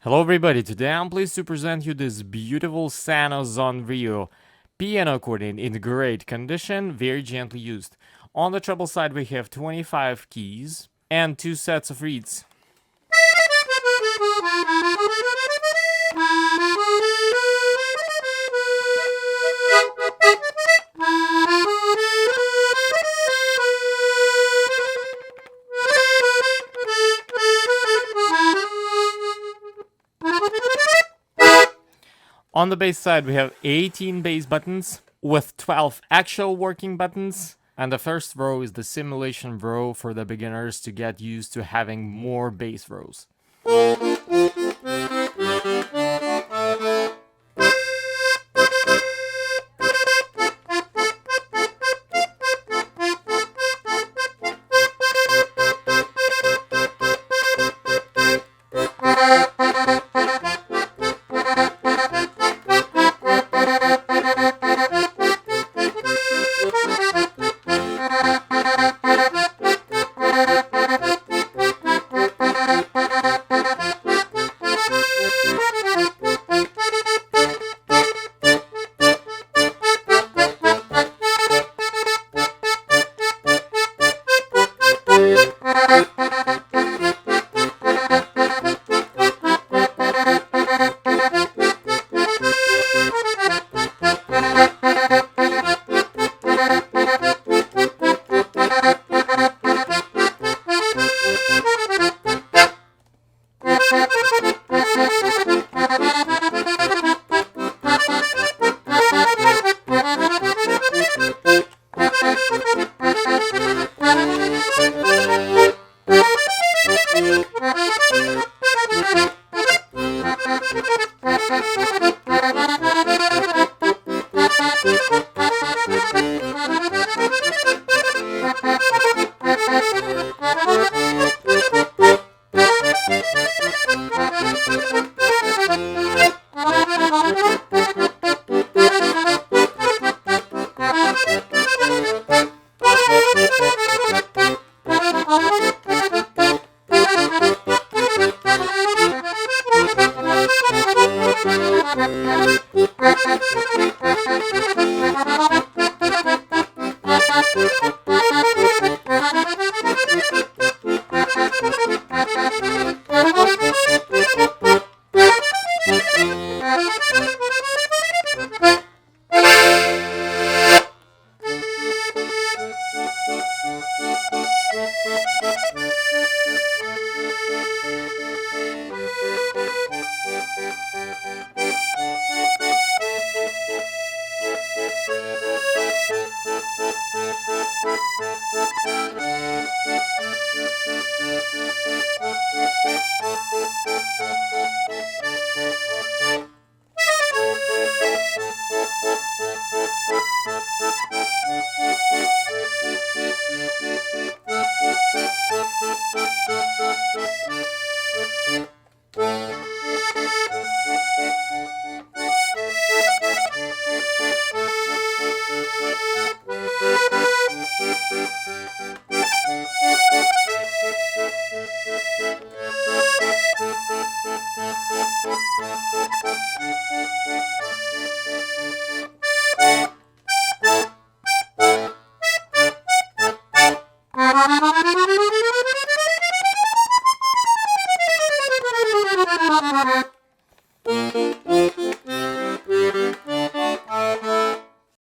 Hello everybody, today I'm pleased to present you this beautiful Sano Zon Rio piano accordion in great condition, very gently used. On the treble side we have 25 keys and 2 sets of reeds. On the bass side we have 18 bass buttons with 12 actual working buttons. And the first row is the simulation row for the beginners to get used to having more bass rows.